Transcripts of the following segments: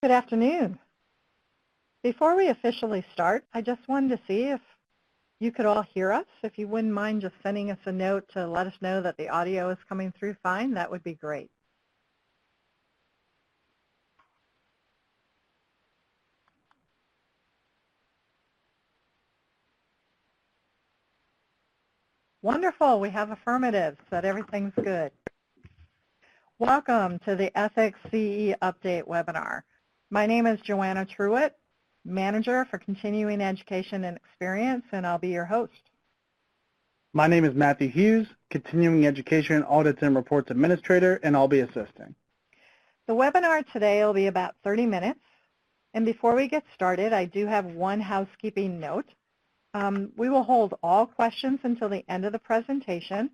Good afternoon. Before we officially start, I just wanted to see if you could all hear us. If you wouldn't mind just sending us a note to let us know that the audio is coming through fine, that would be great. Wonderful, we have affirmatives that everything's good. Welcome to the Ethics CE Update webinar. My name is Joanna Truitt, Manager for Continuing Education and Experience, and I'll be your host. My name is Matthew Hughes, Continuing Education Audit Reports Administrator, and I'll be assisting. The webinar today will be about 30 minutes, and before we get started, I do have one housekeeping note. We will hold all questions until the end of the presentation,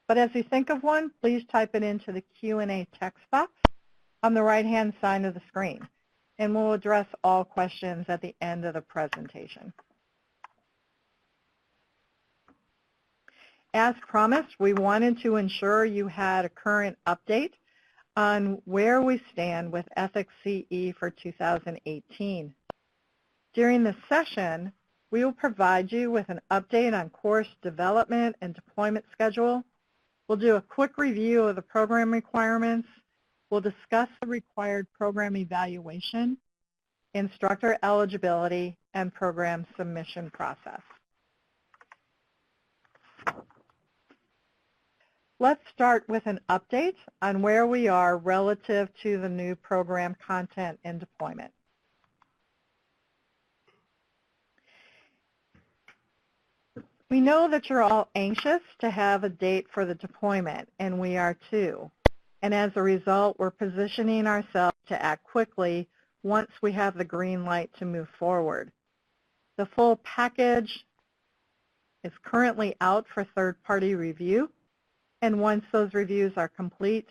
but as you think of one, please type it into the Q&A text box on the right-hand side of the screen, and we'll address all questions at the end of the presentation. As promised, we wanted to ensure you had a current update on where we stand with Ethics CE for 2018. During this session, we will provide you with an update on course development and deployment schedule. We'll do a quick review of the program requirements. We'll discuss the required program evaluation, instructor eligibility, and program submission process. Let's start with an update on where we are relative to the new program content and deployment. We know that you're all anxious to have a date for the deployment, and we are too. And as a result, we're positioning ourselves to act quickly once we have the green light to move forward. The full package is currently out for third-party review, and once those reviews are complete,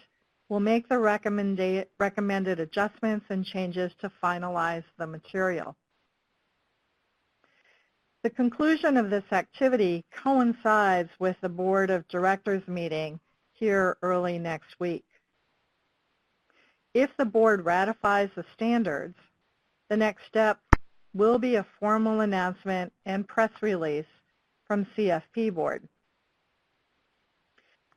we'll make the recommended adjustments and changes to finalize the material. The conclusion of this activity coincides with the Board of Directors meeting here early next week. If the board ratifies the standards, the next step will be a formal announcement and press release from CFP board.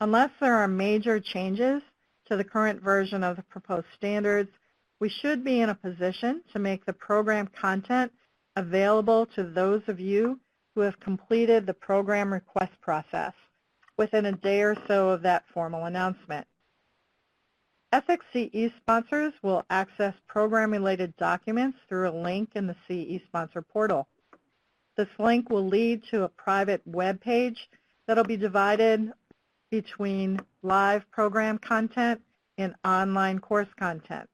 Unless there are major changes to the current version of the proposed standards, we should be in a position to make the program content available to those of you who have completed the program request process within a day or so of that formal announcement. Ethics CE sponsors will access program-related documents through a link in the CE sponsor portal. This link will lead to a private web page that will be divided between live program content and online course content.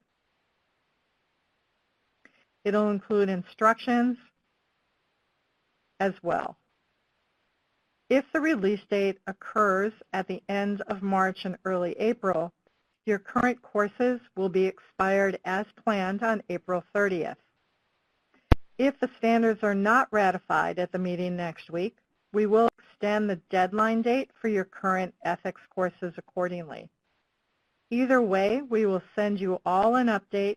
It'll include instructions as well. If the release date occurs at the end of March and early April, your current courses will be expired as planned on April 30th. If the standards are not ratified at the meeting next week, we will extend the deadline date for your current ethics courses accordingly. Either way, we will send you all an update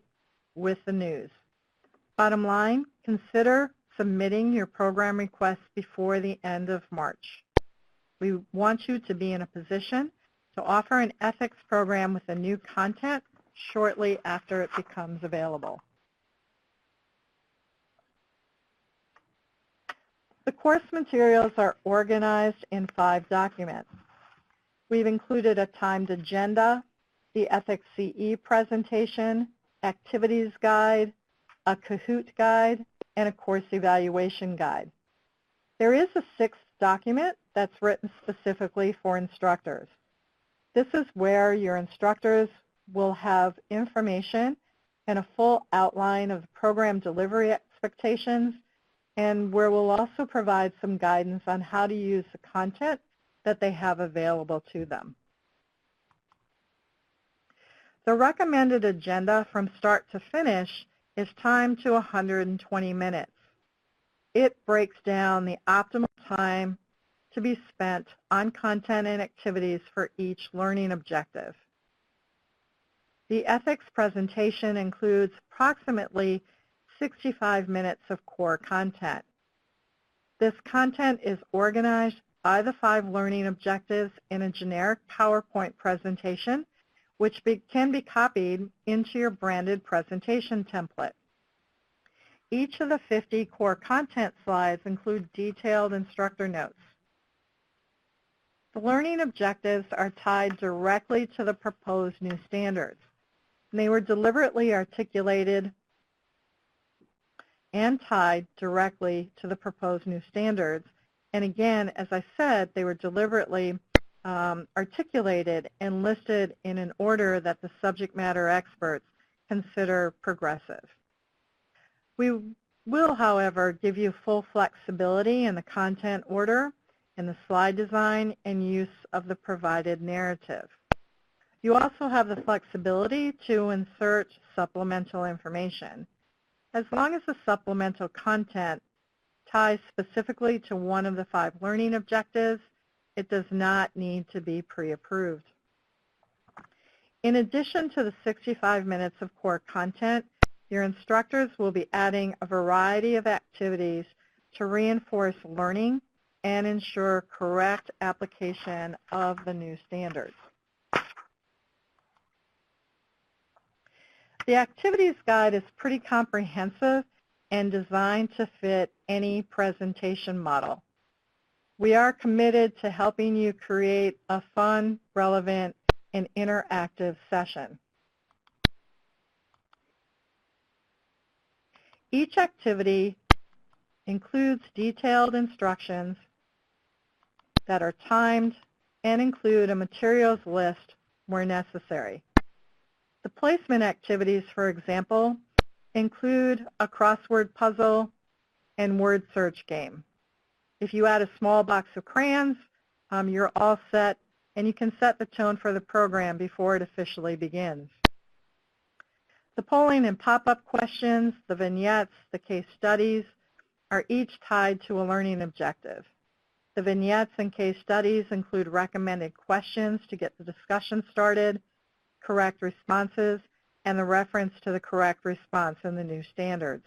with the news. Bottom line, consider submitting your program requests before the end of March. We want you to be in a position to offer an ethics program with the new content shortly after it becomes available. The course materials are organized in 5 documents. We've included a timed agenda, the Ethics CE presentation, activities guide, a KAHOOT guide, and a course evaluation guide. There is a 6th document that's written specifically for instructors. This is where your instructors will have information and a full outline of the program delivery expectations, and where we'll also provide some guidance on how to use the content that they have available to them. The recommended agenda from start to finish is timed to 120 minutes. It breaks down the optimal time to be spent on content and activities for each learning objective. The ethics presentation includes approximately 65 minutes of core content. This content is organized by the 5 learning objectives in a generic PowerPoint presentation, which can be copied into your branded presentation template. Each of the 50 core content slides include detailed instructor notes. The learning objectives are tied directly to the proposed new standards. And they were deliberately articulated and tied directly to the proposed new standards. And again, as I said, they were deliberately articulated and listed in an order that the subject matter experts consider progressive. We will, however, give you full flexibility in the content order, in the slide design, and use of the provided narrative. You also have the flexibility to insert supplemental information. As long as the supplemental content ties specifically to one of the 5 learning objectives, it does not need to be pre-approved. In addition to the 65 minutes of core content, your instructors will be adding a variety of activities to reinforce learning and ensure correct application of the new standards. The activities guide is pretty comprehensive and designed to fit any presentation model. We are committed to helping you create a fun, relevant, and interactive session. Each activity includes detailed instructions that are timed and include a materials list where necessary. The placement activities, for example, include a crossword puzzle and word search game. If you add a small box of crayons, you're all set, and you can set the tone for the program before it officially begins. The polling and pop-up questions, the vignettes, the case studies are each tied to a learning objective. The vignettes and case studies include recommended questions to get the discussion started, correct responses, and the reference to the correct response in the new standards.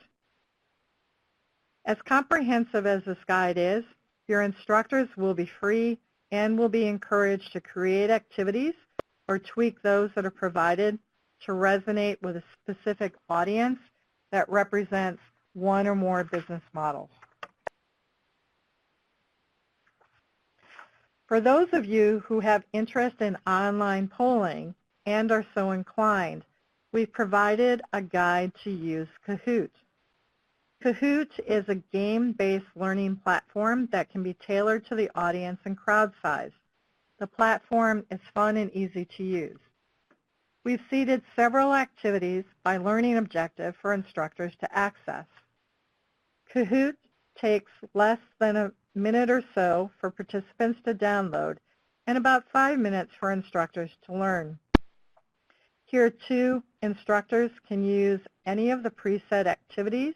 As comprehensive as this guide is, your instructors will be free and will be encouraged to create activities or tweak those that are provided to resonate with a specific audience that represents one or more business models. For those of you who have interest in online polling and are so inclined, we've provided a guide to use KAHOOT. KAHOOT is a game-based learning platform that can be tailored to the audience and crowd size. The platform is fun and easy to use. We've seeded several activities by learning objective for instructors to access. KAHOOT takes less than a minute or so for participants to download and about 5 minutes for instructors to learn. Here too, instructors can use any of the preset activities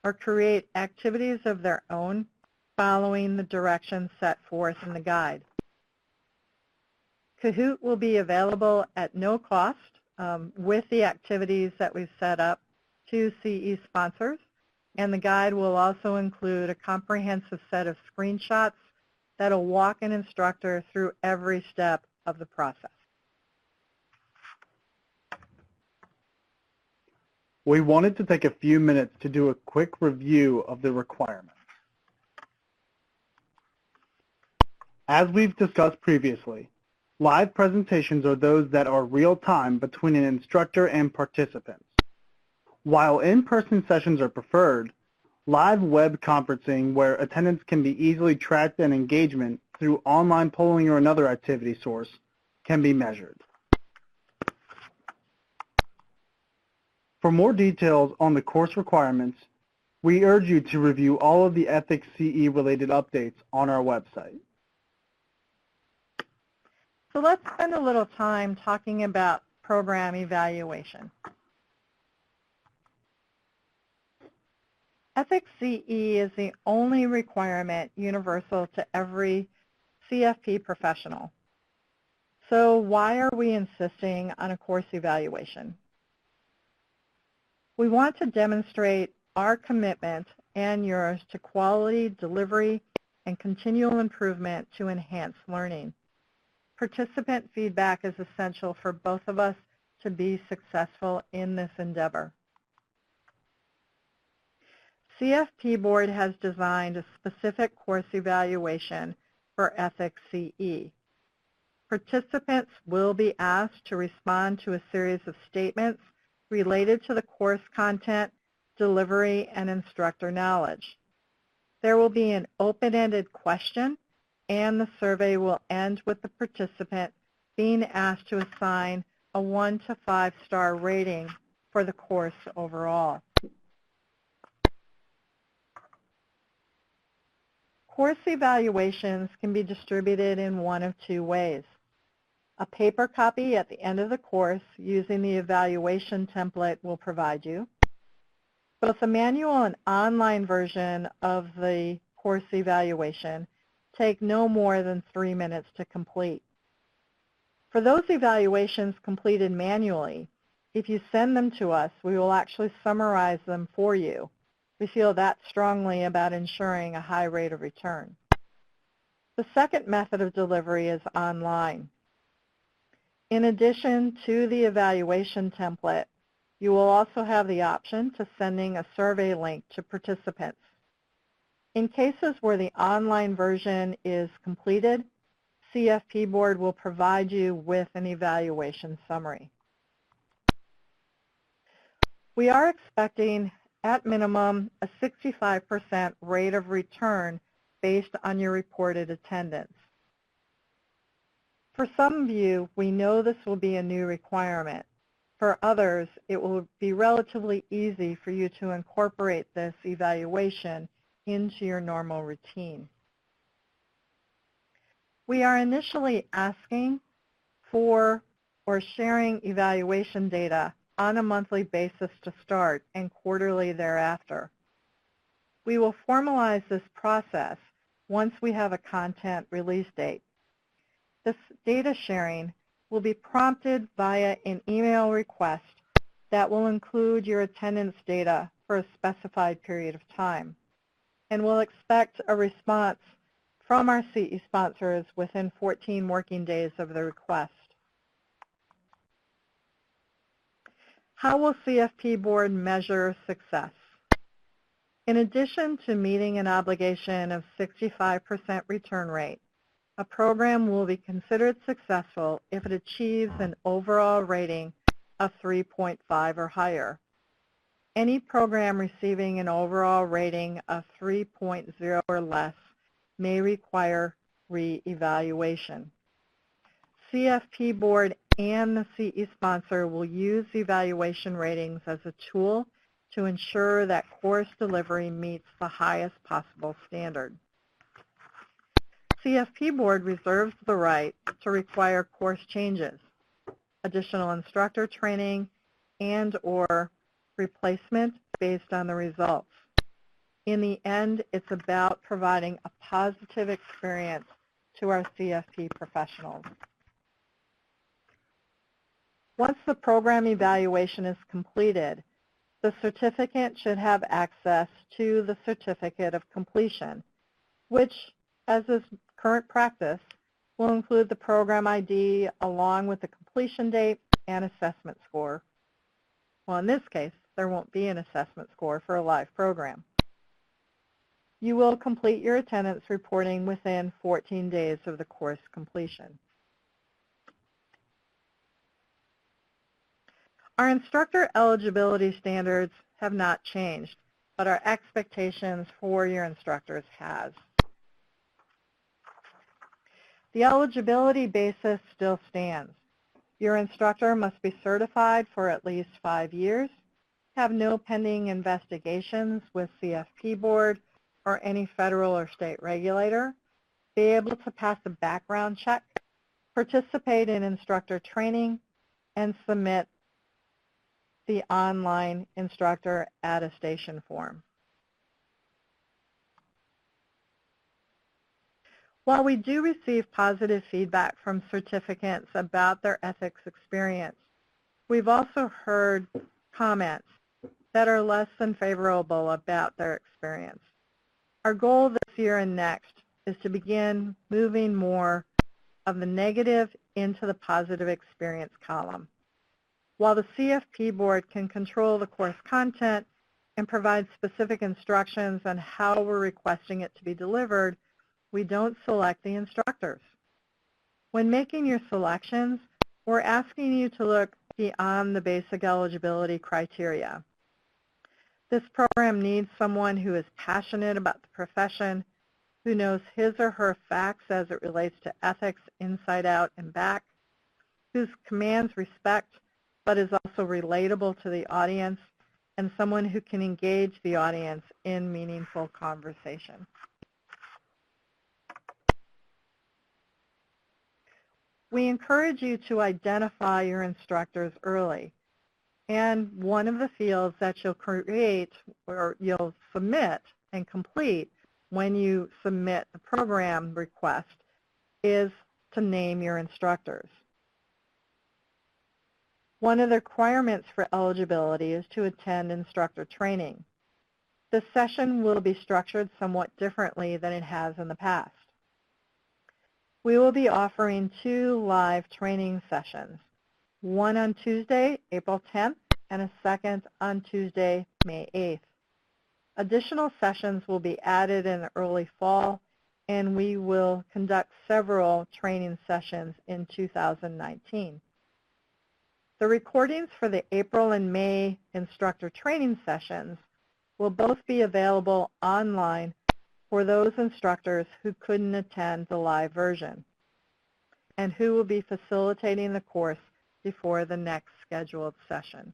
or create activities of their own following the directions set forth in the guide. KAHOOT will be available at no cost with the activities that we've set up to CE sponsors, and the guide will also include a comprehensive set of screenshots that will walk an instructor through every step of the process. We wanted to take a few minutes to do a quick review of the requirements. As we've discussed previously, live presentations are those that are real-time between an instructor and participants. While in-person sessions are preferred, live web conferencing where attendance can be easily tracked and engagement through online polling or another activity source can be measured. For more details on the course requirements, we urge you to review all of the Ethics CE related updates on our website. So let's spend a little time talking about program evaluation. Ethics CE is the only requirement universal to every CFP professional. So why are we insisting on a course evaluation? We want to demonstrate our commitment and yours to quality, delivery, and continual improvement to enhance learning. Participant feedback is essential for both of us to be successful in this endeavor. CFP Board has designed a specific course evaluation for Ethics CE. Participants will be asked to respond to a series of statements related to the course content, delivery, and instructor knowledge. There will be an open-ended question, and the survey will end with the participant being asked to assign a 1 to 5-star rating for the course overall. Course evaluations can be distributed in one of two ways. A paper copy at the end of the course using the evaluation template will provide you. Both the manual and online version of the course evaluation take no more than 3 minutes to complete. For those evaluations completed manually, if you send them to us, we will actually summarize them for you. We feel that strongly about ensuring a high rate of return. The second method of delivery is online. In addition to the evaluation template, you will also have the option to sending a survey link to participants. In cases where the online version is completed, CFP Board will provide you with an evaluation summary. We are expecting, at minimum, a 65% rate of return based on your reported attendance. For some of you, we know this will be a new requirement. For others, it will be relatively easy for you to incorporate this evaluation into your normal routine. We are initially asking for or sharing evaluation data on a monthly basis to start and quarterly thereafter. We will formalize this process once we have a content release date. This data sharing will be prompted via an email request that will include your attendance data for a specified period of time, and we'll expect a response from our CE sponsors within 14 working days of the request. How will CFP Board measure success? In addition to meeting an obligation of 65% return rate, a program will be considered successful if it achieves an overall rating of 3.5 or higher. Any program receiving an overall rating of 3.0 or less may require re-evaluation. CFP Board and the CE sponsor will use evaluation ratings as a tool to ensure that course delivery meets the highest possible standard. CFP Board reserves the right to require course changes, additional instructor training, and/or replacement based on the results. In the end, it's about providing a positive experience to our CFP professionals. Once the program evaluation is completed, the certificant should have access to the certificate of completion, which, as is current practice, will include the program ID along with the completion date and assessment score. Well, in this case, there won't be an assessment score for a live program. You will complete your attendance reporting within 14 days of the course completion. Our instructor eligibility standards have not changed, but our expectations for your instructors has. The eligibility basis still stands. Your instructor must be certified for at least 5 years, have no pending investigations with CFP Board or any federal or state regulator, be able to pass a background check, participate in instructor training, and submit the online instructor attestation form. While we do receive positive feedback from certificants about their ethics experience, we've also heard comments that are less than favorable about their experience. Our goal this year and next is to begin moving more of the negative into the positive experience column. While the CFP board can control the course content and provide specific instructions on how we're requesting it to be delivered, we don't select the instructors. When making your selections, we're asking you to look beyond the basic eligibility criteria. This program needs someone who is passionate about the profession, who knows his or her facts as it relates to ethics inside out and back, who commands respect but is also relatable to the audience, and someone who can engage the audience in meaningful conversation. We encourage you to identify your instructors early. And one of the fields that you'll create or you'll submit and complete when you submit the program request is to name your instructors. One of the requirements for eligibility is to attend instructor training. This session will be structured somewhat differently than it has in the past. We will be offering 2 live training sessions, one on Tuesday, April 10th, and a second on Tuesday, May 8th. Additional sessions will be added in the early fall, and we will conduct several training sessions in 2019. The recordings for the April and May instructor training sessions will both be available online for those instructors who couldn't attend the live version and who will be facilitating the course before the next scheduled session.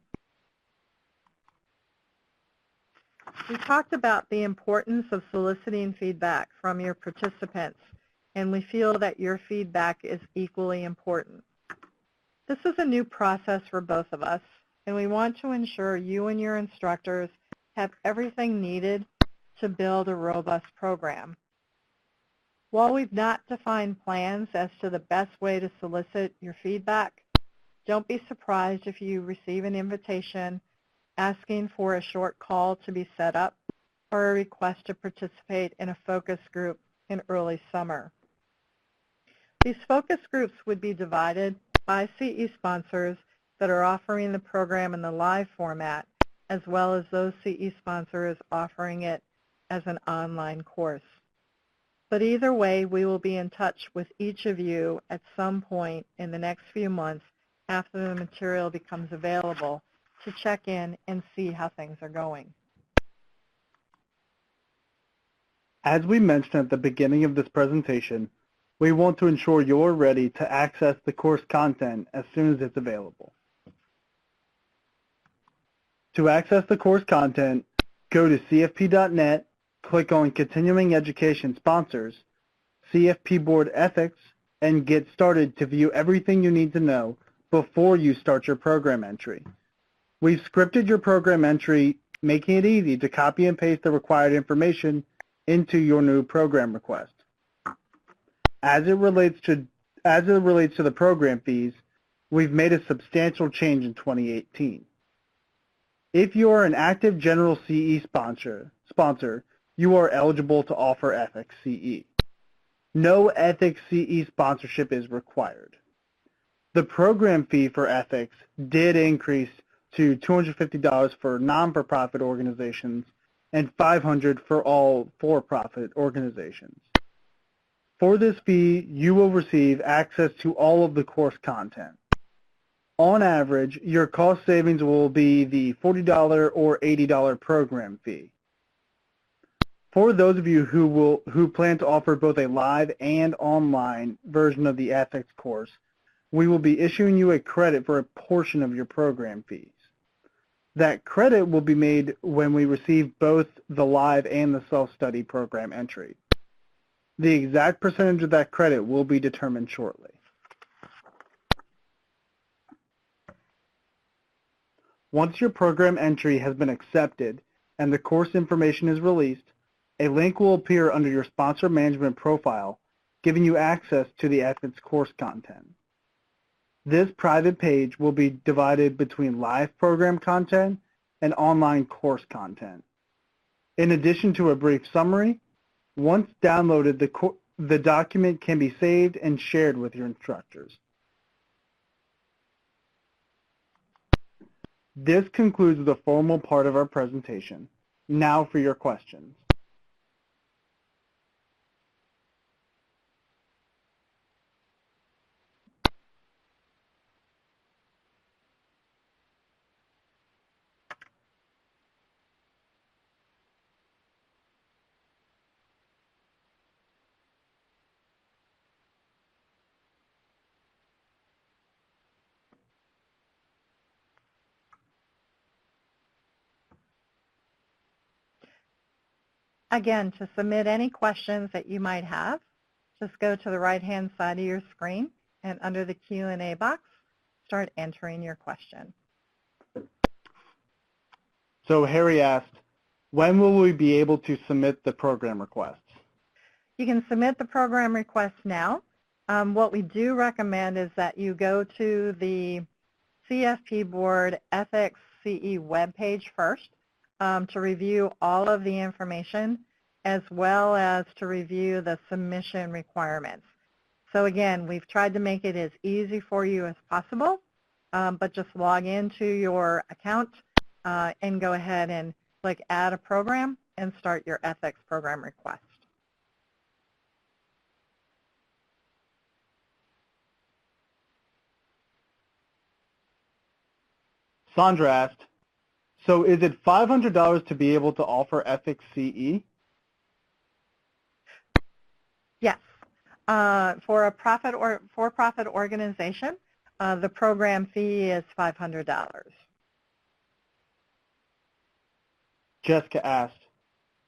We talked about the importance of soliciting feedback from your participants, and we feel that your feedback is equally important. This is a new process for both of us, and we want to ensure you and your instructors have everything needed to build a robust program. While we've not defined plans as to the best way to solicit your feedback, don't be surprised if you receive an invitation asking for a short call to be set up or a request to participate in a focus group in early summer. These focus groups would be divided by CE sponsors that are offering the program in the live format, as well as those CE sponsors offering it as an online course. But either way, we will be in touch with each of you at some point in the next few months after the material becomes available to check in and see how things are going. As we mentioned at the beginning of this presentation, we want to ensure you're ready to access the course content as soon as it's available. To access the course content, go to cfp.net, click on Continuing Education Sponsors, CFP Board Ethics, and get started to view everything you need to know before you start your program entry. We've scripted your program entry, making it easy to copy and paste the required information into your new program request. As it relates to the program fees, we've made a substantial change in 2018. If you are an active General CE sponsor, you are eligible to offer Ethics CE. No Ethics CE sponsorship is required. The program fee for Ethics did increase to $250 for non-for-profit organizations and $500 for all for-profit organizations. For this fee, you will receive access to all of the course content. On average, your cost savings will be the $40 or $80 program fee. For those of you who plan to offer both a live and online version of the ethics course, we will be issuing you a credit for a portion of your program fees. That credit will be made when we receive both the live and the self-study program entry. The exact percentage of that credit will be determined shortly. Once your program entry has been accepted and the course information is released, a link will appear under your sponsor management profile giving you access to the ethics course content. This private page will be divided between live program content and online course content. In addition to a brief summary, once downloaded, the document can be saved and shared with your instructors. This concludes the formal part of our presentation. Now for your questions. Again, to submit any questions that you might have, just go to the right-hand side of your screen and under the Q&A box, start entering your question. So Harry asked, when will we be able to submit the program requests? You can submit the program requests now. What we do recommend is that you go to the CFP Board Ethics CE webpage first to review all of the information as well as to review the submission requirements. So again, we've tried to make it as easy for you as possible, but just log into your account and go ahead and click Add a Program and start your ethics program request. Sandra asked, so is it $500 to be able to offer Ethics CE? Yes. For a for-profit organization, the program fee is $500. Jessica asked,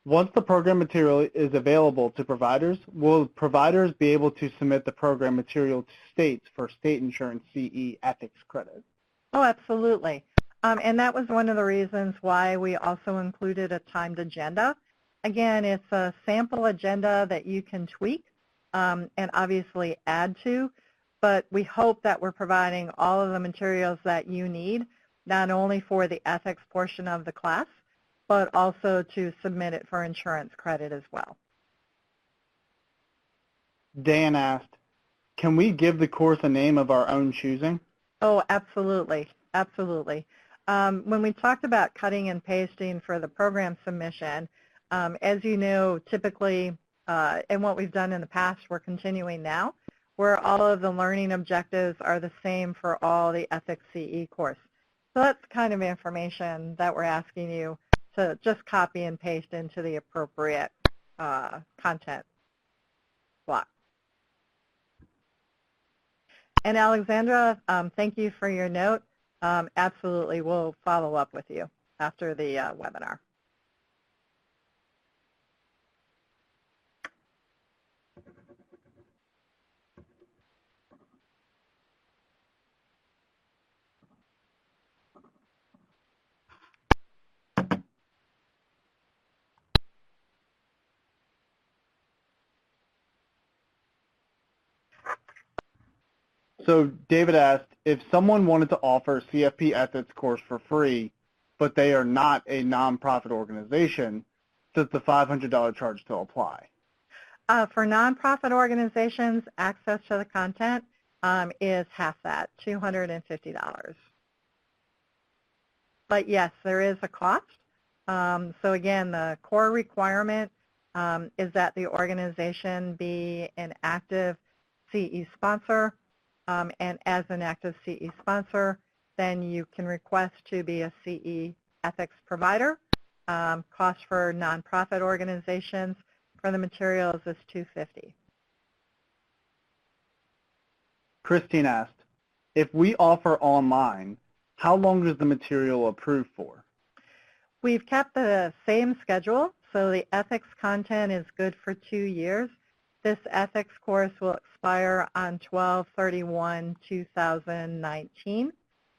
once the program material is available to providers, will providers be able to submit the program material to states for state insurance CE ethics credit? Oh, absolutely. And that was one of the reasons why we also included a timed agenda. Again, it's a sample agenda that you can tweak and obviously add to, but we hope that we're providing all of the materials that you need, not only for the ethics portion of the class, but also to submit it for insurance credit as well. Dan asked, can we give the course a name of our own choosing? Oh, absolutely. Absolutely. When we talked about cutting and pasting for the program submission, as you know, typically, and what we've done in the past, we're continuing now, where all of the learning objectives are the same for all the Ethics CE course. So that's kind of information that we're asking you to just copy and paste into the appropriate content block. And Alexandra, thank you for your note. Absolutely, we'll follow up with you after the webinar. So David asked, if someone wanted to offer a CFP ethics course for free, but they are not a nonprofit organization, does the $500 charge still apply? For nonprofit organizations, access to the content is half that, $250. But yes, there is a cost. So again, the core requirement is that the organization be an active CE sponsor. And as an active CE sponsor, then you can request to be a CE ethics provider. Cost for nonprofit organizations for the materials is $250. Christine asked, if we offer online, how long is the material approved for? We've kept the same schedule, so the ethics content is good for 2 years. This ethics course will expire on 12/31/2019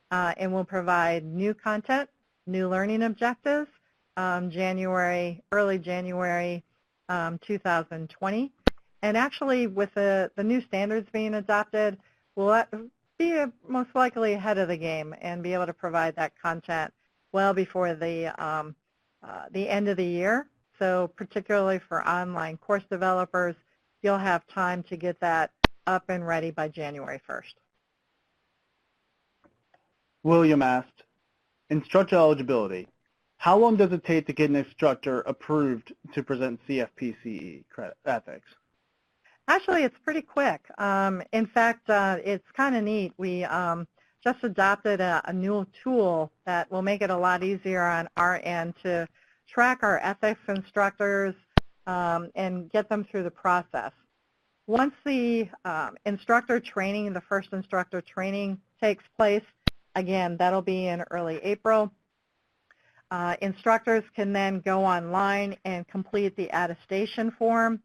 and will provide new content, new learning objectives, early January 2020, And actually, with the new standards being adopted, we'll be most likely ahead of the game and be able to provide that content well before the end of the year. So particularly for online course developers, you'll have time to get that up and ready by January 1st. William asked, instructor eligibility. How long does it take to get an instructor approved to present CFP CE ethics? Actually, it's pretty quick. In fact, it's kind of neat. We just adopted a new tool that will make it a lot easier on our end to track our ethics instructors and get them through the process. Once the instructor training, the first instructor training takes place, again, that'll be in early April. Instructors can then go online and complete the attestation form.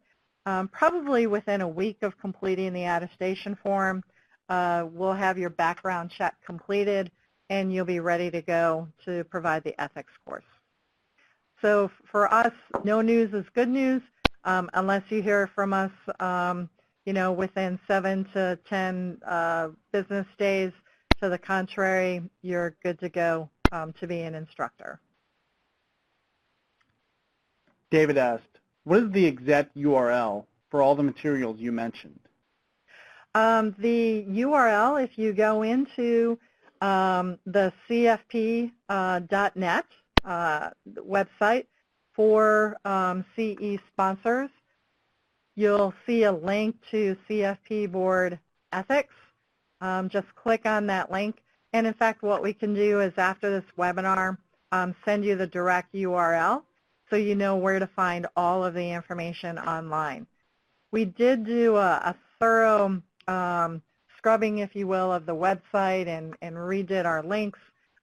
Probably within a week of completing the attestation form, we'll have your background check completed and you'll be ready to go to provide the ethics course. So for us, no news is good news unless you hear from us within 7 to 10 business days. To the contrary, you're good to go to be an instructor. David asked, what is the exact URL for all the materials you mentioned? The URL, if you go into the CFP.net website for CE sponsors, you'll see a link to CFP Board Ethics. Just click on that link. And in fact, what we can do is after this webinar, send you the direct URL so you know where to find all of the information online. We did do a thorough scrubbing, if you will, of the website and redid our links,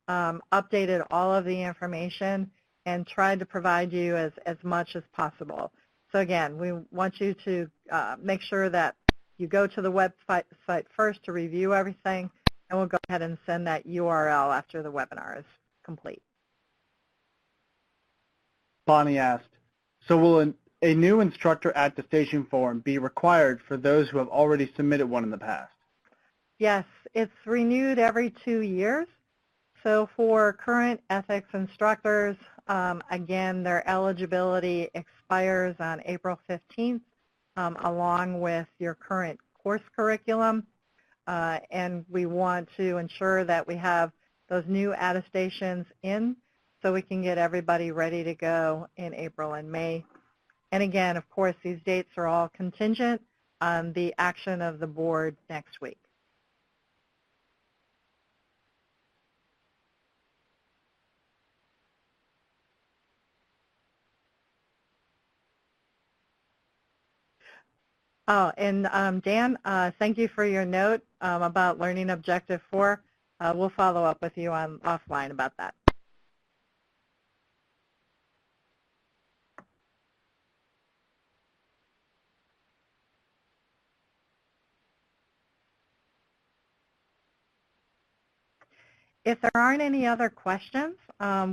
updated all of the information, and tried to provide you as much as possible. So again, we want you to make sure that you go to the website first to review everything, and we'll go ahead and send that URL after the webinar is complete. Bonnie asked, so will a new instructor attestation form be required for those who have already submitted one in the past? Yes, it's renewed every 2 years. So for current ethics instructors, again, their eligibility expires on April 15th, along with your current course curriculum. And we want to ensure that we have those new attestations in so we can get everybody ready to go in April and May. And again, of course, these dates are all contingent on the action of the board next week. Oh, and Dan, thank you for your note about Learning Objective 4. We'll follow up with you offline about that. If there aren't any other questions,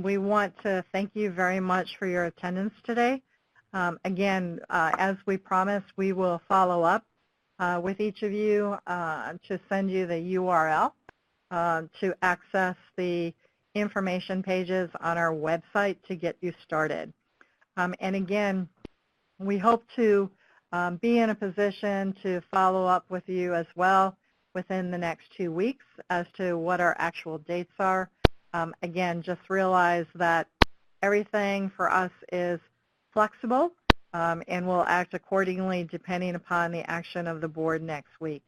we want to thank you very much for your attendance today. Again, as we promised, we will follow up with each of you to send you the URL to access the information pages on our website to get you started. And again, we hope to be in a position to follow up with you as well within the next 2 weeks as to what our actual dates are. Again, just realize that everything for us is flexible and we'll act accordingly depending upon the action of the board next week.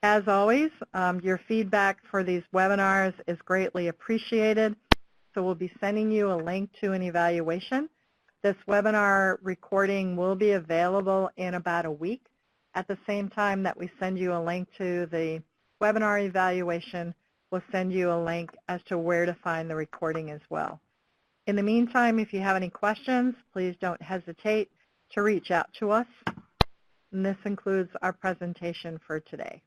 As always, your feedback for these webinars is greatly appreciated. So we'll be sending you a link to an evaluation. This webinar recording will be available in about a week. At the same time that we send you a link to the webinar evaluation, we'll send you a link as to where to find the recording as well. In the meantime, if you have any questions, please don't hesitate to reach out to us. And this concludes our presentation for today.